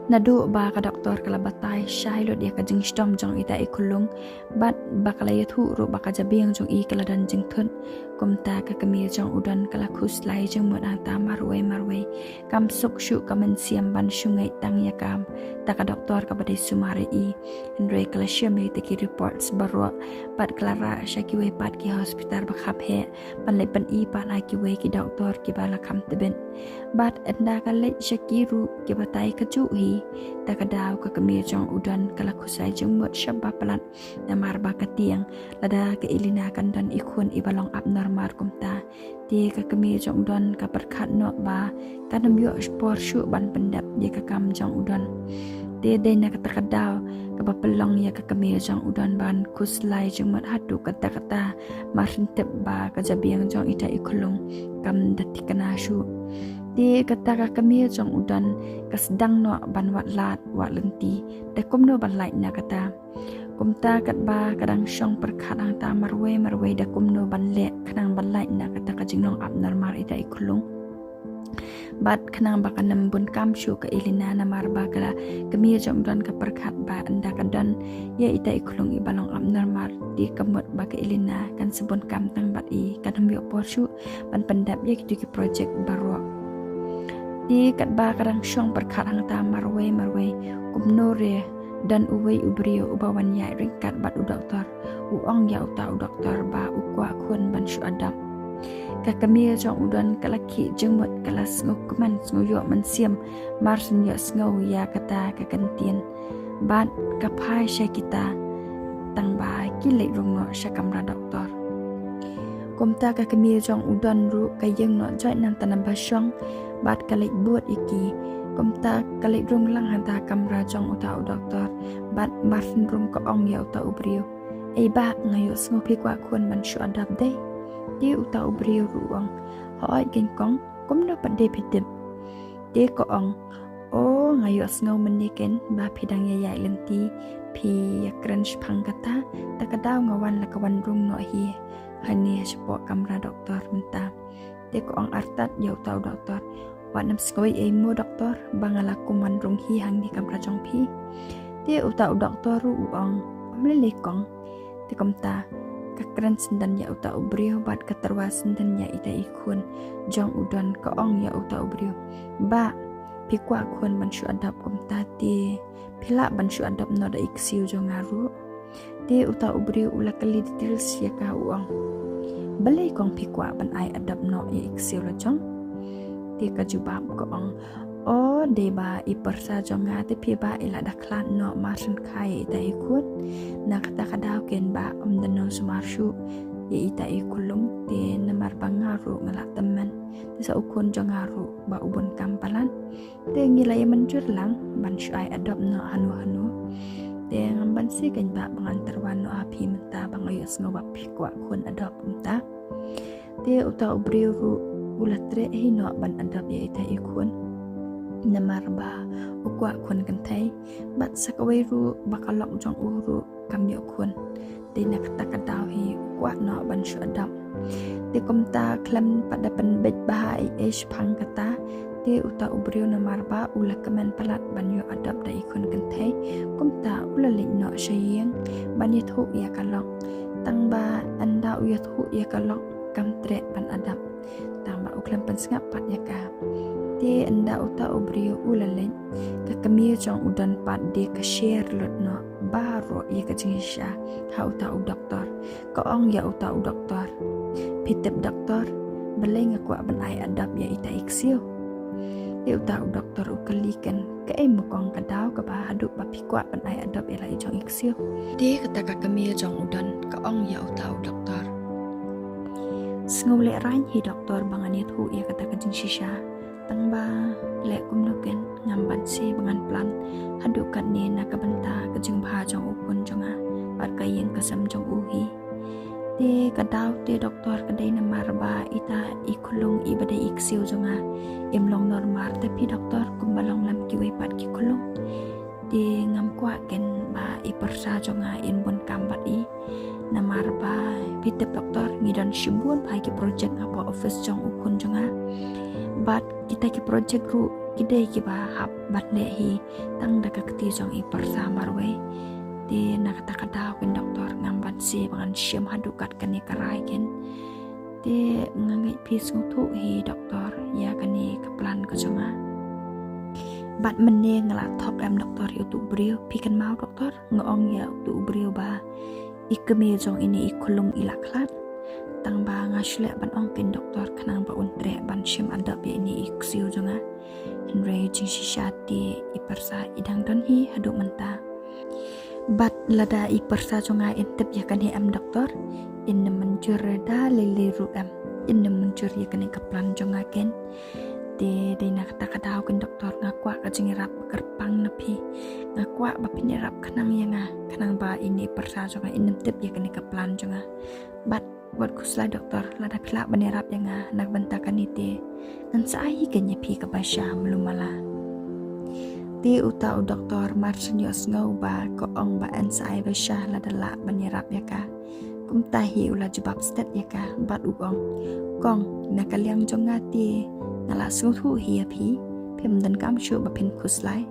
Nadu ba ka doktor kala batay shahilo dia ka jing stom jong ita ikulung bat bakala yathu ro baka jabing jong I kala dan jing thun kumta ka kami jong udan kala khus lai jong mod ang ta marwe kam sok shu kamen siam ban shungai tang ya kam ta ka doktor ka bade sumari I andre kala shame te ki reports barwa pat klara shaki we pat ki hospital ba khap he pan le pan I pa na ki we ki doktor ki bala kam teben bat anda ka le shaki ru ki batay ka chu hi takadaw ka kami jong udan kala kusay jong mot syabba palat na marba ka tiang lada ka ilinakan dan ikun ibalong abnormal kumta di ka kami jong udan ka perkat no ba kanam yo spor syu ban pendap di ka kam jong udan di na ka takadaw ka papelong ya ka kami jong udan ban kuslay jong mot hadu kata marintep ba ka jabiang jong ita ikulong kam dati kana syu di kata kami jong udan kasdang no ban wat lat wat lenti de kum no ban lai na kata kumta kat ba kadang syong perkat ang ta marwe de kum no ban le kadang ban lai na kata ka jingnong abnormal ita ikulung bat kanang ba kanam bun kam syu ka ilina na marba kala kami jong udan ka perkat ba anda kadan ya ita ikulung ibalong abnormal di kamut ba ka ilina kan sebun kam tang bat I kanam yo por syu ban pendap ya ki project baru di kat ba kadang syong perkat hang ta marwe kumnore dan uwei ubrio ubawan yai ringkat bat u doktor uong ya uta u doktor ba ukwa kun ban syu adam ka kami jong udan kalaki jengmot kelas ngukuman nguyo mensiam marsin ya ngau ya kata ka kantin bat kapai sya kita tang ba kilek rungno syakamra doktor kumta ka kami jong udan ru kayeng no joy nan tanam basyong bat kalik buat iki kumta kalik rung lang hanta kamra jong uta u doktor bat marsin rung ko ong ya uta ubrio ba ngayo ngopi kwa kun man syu adap dei di uta ubrio ruang hoi gen kong kum no pade pitip di ko ong o ngayo ngau meniken ba pidang ya lenti pi ya crunch pangkata takadaw ngawan lakawan rung no hi hani sepo kamra doktor menta di ko ong artat ya uta u doktor wat nam skoi mo doktor bangala kuman rung hi hang di kamra jong pi di uta u doktor ru uang amle kong di komta kakran sendan ya uta ubrio bat katerwas sendan ya ita ikun jong udan ka ong ya uta ubrio ba pikwa kun ban syu adap komta ti pila ban syu adap no da iksiu jong ngaru di uta ubrio ula kali details ya ka uang balai kong pikwa ban ai adap no ya iksiu lo jong di kajubab ko ong o deba ipersa jonga te pi ba ila daklan no marsen kai ita ikut na kata kadaw ken ba dano sumarsyu ya ita ikulum te namar bangaru ngala teman te sa ukun jongaru ba ubun kampalan te ngilay menjur lang ban syu ai adop no hanu te ngamban si ken ba bangantarwan no api menta bangayos ngobap pikwa kun adop menta te uta ubriu ulatre hino ban adap ya ita ikun namar ba ukwa kun kantai bat sakawai ru bakalok jong uru kamyo kun de nak takadaw hi ukwa no ban syu adap de komta klam pada penbet bahai pang kata de uta ubrio namar ba ula kemen palat ban yo adap da ikun kantai komta ulalik no syayeng ban yathu ya kalok tang ba anda uyathu ya kalok kam tre ban adap tamba uklam pensngap pat ya ka di anda uta ubrio ulalen ka kami jong udan pat di ka share lot no baro ya ka jingisha ha uta u doktor ka ong ya uta u doktor pitep doktor balai ngakwa ban ai adap ya ita iksio di uta u doktor ukalikan ka mo kong kadaw ka ba hadu ba pikwa ban ai adap ya lai jong iksio di kata ka kami jong udan ka ong ya uta u doktor ngule rain hi doktor banganit hu ya kata ka jingisha tang ba le kum nuken ngamban si bangan plan hadukan ni nakabanta kajing bha jong ukun jonga bat kayeng kasam jong uhi te kadaw te doktor kadai namar ba ita ikulung ibadai iksiu jonga imlong normal tapi doktor kumbalong lam kiwai pat ki kulung te ngam kwa ken ba ipersa jonga inbon kambat I namar ba pitep doktor ngidan shibun pai ki project apa office jong ukun jonga bat kita ki project ru kidai kiba hap bat le hi tang da ka kati jong i persa marwe ti nak ta kada kin doktor ngamban si bangan siam hadukat kani karai ken ti ngangai pis ngutu hi doktor ya kani kaplan ko jonga bat menne ngala thok am doktor yu tu brio pikan mau doktor ngong ya tu brio ba ikme jong ini ikulung ilaklat tang ba ngasle ban ong kin doktor kanang ba untre ban sim adap ya ini iksiu jonga Henry jing sishati ipersa idang don hi hadu menta bat lada ipersa jonga intip ya kan hi am doktor in mencur da lele ru am in mencur ya kan kaplan jonga ken de nak ta kadau kan doktor ngakwa ka jing rap kerpang napi ngakwa ba pinirap kanang ya nga kanang ba ini persa jonga in tip ya kan kaplan jonga bat buat kusla doktor lada pila banerap yang nak bentakan ite dan sai kenya pi ka basya melumala ti uta doktor marsinyos ngau ba ko ong ba an sai basya lada la banerap ya ka kum tahi ula jebab stat ya ka bat ugong kong nakaliang jongati nala suhu hi pi pem dan kam shu ba pin kuslai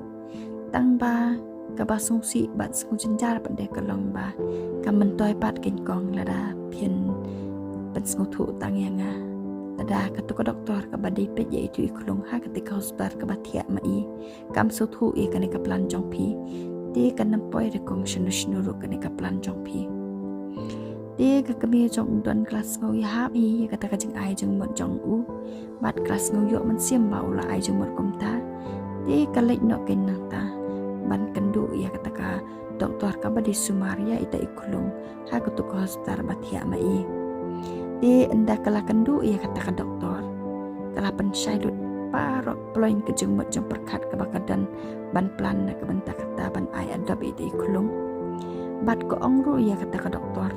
tang ba ka basung si bat sung jinjar pande kalong ba kam mentoy pat kin kong lada pin pensutu tang yang ada ketua doktor kabadi pet yaitu ikulung ha ketika hospital kabatia mai kam sutu e kane kaplan jongpi ti kan poi de kong shinu kane kaplan jongpi ti ka kami jong don kelas ngau ya ha mi kata ka jing ai jong mot jong u bat kelas ngau yo man siam ba ula ai jong mot komta ti ka lek no ken nang ta ban kendu ya kata ka doktor kabadi sumaria ita ikulung ha ketua hospital batia mai di enda kala kendu ia kata ke doktor kala pensailut parok ploin ke jengmut jeng perkat ke bakadan ban plan ke bentak kata ban ai adab itu kulung bat ko ongru ia kata ke doktor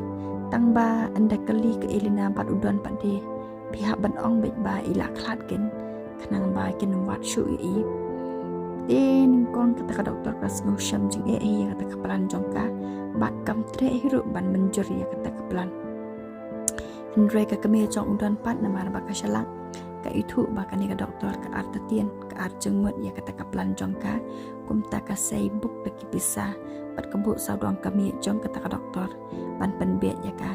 tang ba enda kali ke ilina bat udon pat di pihak ban ong bet ba ila klat ken kanang ba ken wat shu i din kong kata ke doktor pas ngusyam jeng ia kata ke plan jongka bat kam tre hirup ban menjur ia kata ke plan Henry ka kami jong udon pat namar baka shalak ka itu baka ni ka doktor ka artatien ka arjengmut ya kata ka plan jong ka kumta ka say buk de bisa pat kebuk saudang kami jong kata ka doktor ban penbiat ya ka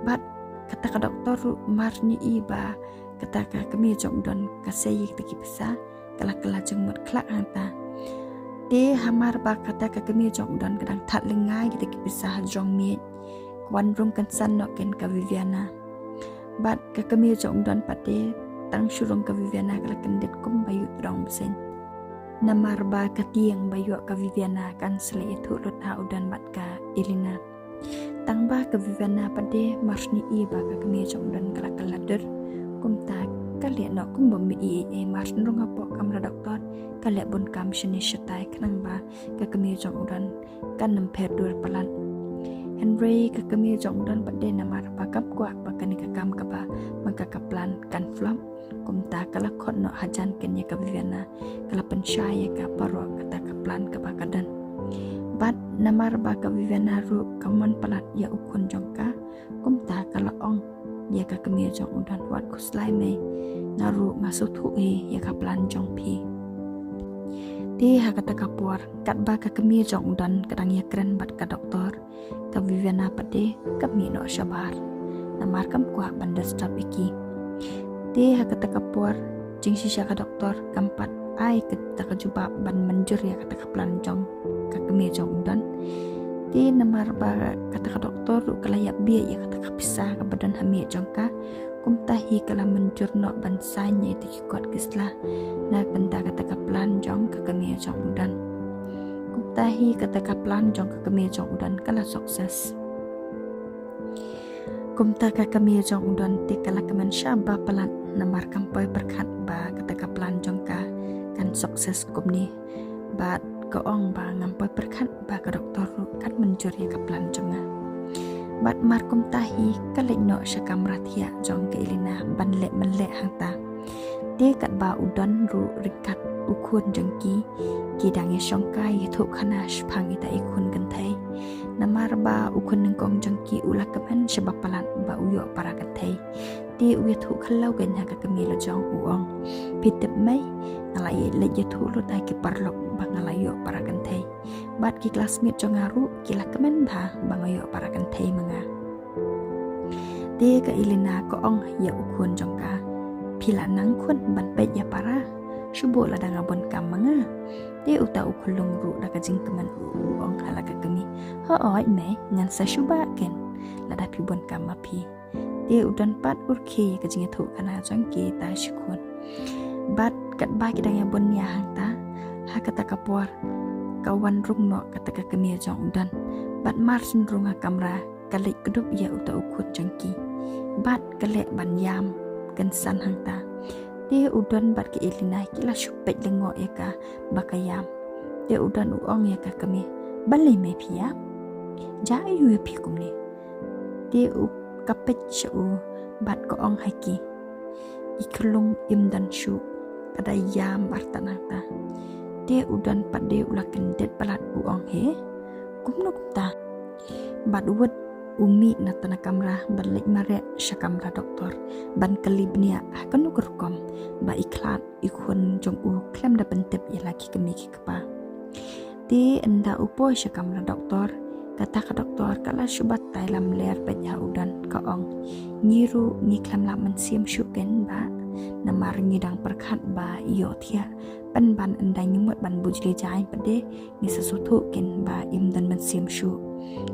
bat kata ka doktor marni iba kata ka kami jong udon ka say de bisa kala kala jengmut klak hanta de hamar ba kata ka kami jong udon kadang tat lengai de bisa jong mi kwan rung kan san no ken ka Viviana bat ka kami jong don pate tang surong ka Viviana kala kendet kum bayu rong besen namar ba ka tiang bayu ka Viviana kan sele itu lut ha udan bat ka Elina tang ba ka Viviana pate marsni i ba ka kami jong don kala kala der kum ta kale no kum bom i e mars rong apo kam ra doktor kale bun kam shini shatai kanang ba ka kami jong don kan nam pher dur palan Henry ka kami jong don pade namar pakap kwa bakani ka kam ka ba maka kaplan kan flop kumta kala khot no hajan kenya ka Viviana kala pensyaya ka paro kata kaplan ka bakadan bat namar ba ka Viviana ru kamon palat ya ukun jongka kumta kala ong ya ka kami jong don wat kuslai me naru masuk thu e ya kaplan jong pi di hakata kapur kat ba ka kami jong don kadang ya keren bat ka doktor ka Viviana pade kami no sabar namar kam kwa banda stop iki di hakata kapur jing sisya ka doktor kampat ai kita ka juba ban menjur ya kata ka plan jong ka kami jong don di namar ba kata ka doktor kalayak biya ya kata ka pisah ka badan hami jongka kumtahi kala menjur no ban sanya itu kuat kislah na benda kata ka plan jong ka kami jong don tahi kata kaplan jong ka kami jong udan kala sukses kumta ka kami jong udan ti kala kaman syaba palat namar kampoy berkat ba kata kaplan jong ka kan sukses kumni bat koong ba ngampoy berkat ba ka doktor kan menjur ya kaplan jonga bat mar kumtahi kala no syakam ratia jong ka Elina ban le menle hangta ti kat ba udan ru rikat ukun jengki kidang ya syongkai thuk khanash phang ita ikun ganthai namar ba ukun ningkong jengki ula kaman sebab palat ba uyo para ganthai dia uya thu kalau gen ha ka kami lo jong uong pitep mai ngalai le je thu lo tai ki parlok bangalayo para kan thei bat ki classmate jong aru ki la kemen ba bangayo para kan thei manga dia ka ilina ko ong ya ukun jong ka pila nang kun ban pe ya para shubo la danga bon kam manga dia uta ukulung ru da ka jing kemen uong hala ka kami ho oi me ngan sa shuba ken la da pi bon kam ma pi dia udan pat urke ka jing thu kana jong ki ta shikun bat kat ba ki dang ya bon ya hang ta ha kata kapor kawan rung no kata ka kami jong udan bat mar sun rung ha kamra kalik kedup ya uta ukut jongki bat kalek ban yam kan san hang ta dia udan bat ki ilina kila shupet lengo ya ka bakayam dia udan uong ya ka kami balai me pia ja yu ya pi kum ni dia u kapet shu bat ko ong haki iklung imdan shu kada yam artanang ta dia udan pat dia ula kendet balat uong he kumno kumta bat wet umi na tanah kamera balik mare syakamra doktor ban kelibnia akan nukerkom ba iklat ikun jong u klem da pentep ya lagi kemi kepa di enda upo syakamra doktor kata ka doktor kala syubat tailam ler penya udan ka ong ngiru ngiklam la mensiam syuken ba namar ngidang perkat ba iyo tia ban ban endai nyumut ban bujli jai pede ni sesuatu ken ba im dan mensiam syuk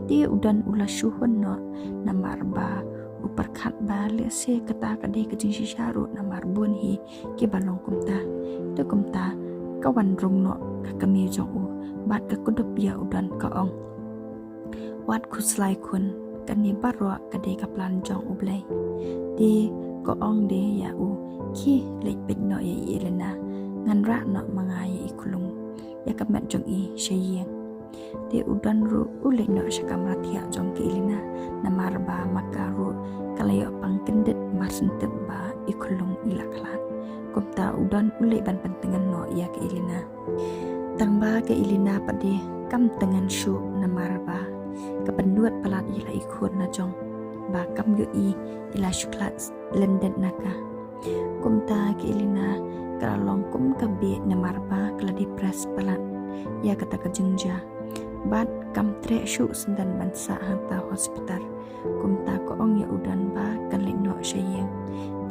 dia udan ula syuhun no namar ba uperkat ba lese kata kadai kejing syaru namar bun hi ke balong kumta tu kumta kawan rung no ka kami jong u bat ka kudup ya udan ka ong wat kuslai kun kani barwa kadai ka plan jong u blai di ko ong de ya u ki lek pet no ya ilena ngan ra no mangai ikulung ya kamet jong i shayeng dia udan ru ulek no syakamra tia jong ki ilina namar ba makaru kalayo pangkendet marsentep ba ikulung ilaklat kumta udan ulek ban pentengan no ya ki ilina tangba ke ilina pade kam tengan syu namar ba kependuat palat ila ikut na jong ba kam yu i ila syuklat lendet naka kumta ke ilina kalong kum kabe namar ba kala depres palat ya kata kejengja bat kam trek syuk sendan bansa hanta hospital kumta ko ong ya udan ba kan lek no syayeng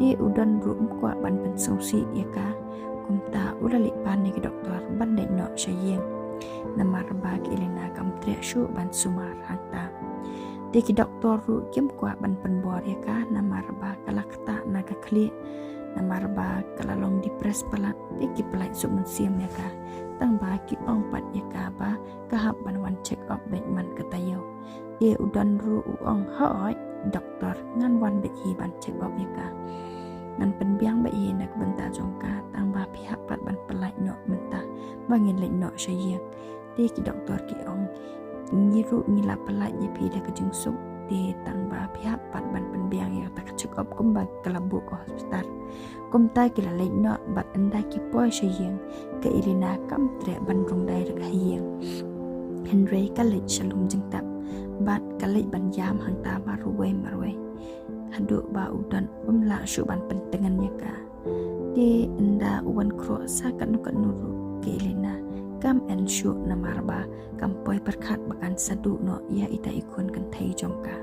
di udan rum kwa ban pensausi ya ka kumta ula lek pan ni ke doktor ban lek no syayeng namar ba ki ilina kam trek syuk ban sumar hanta di ki doktor ru kem kwa ban penbor ya ka namar ba kala kata naga kli namar ba kala long depres palat di ki pelai suk mensiam ya ka tang ba ki ong pat ya ka ba kahap ban wan check up bet man katayo dia udan ru ong hoi doktor ngan wan bet hi ban check up ya ka ngan penbiang bet hi nak benta jongka tang ba pihak pat ban pelai no menta bangin lek no syayeng dia ki doktor ki ong ngiru ngila pelai je pi da kejeng suk di tang ba pihak pat ban penbiang ya tak check up kum ba kelabu ko hospital kum ta ki la lek no bat anda ki po syayeng ke ilina kam tre ban rung dai rak hieng Henry kalit shalom jengtap bat kalit ban jam hang ta marwe haduk ba udan umla syu ban pentengannya ka di enda uwan kro sa kan nuru ke ilina kam en syu namar ba kam poi perkat bakan sadu no ya ita ikun kan thai jongka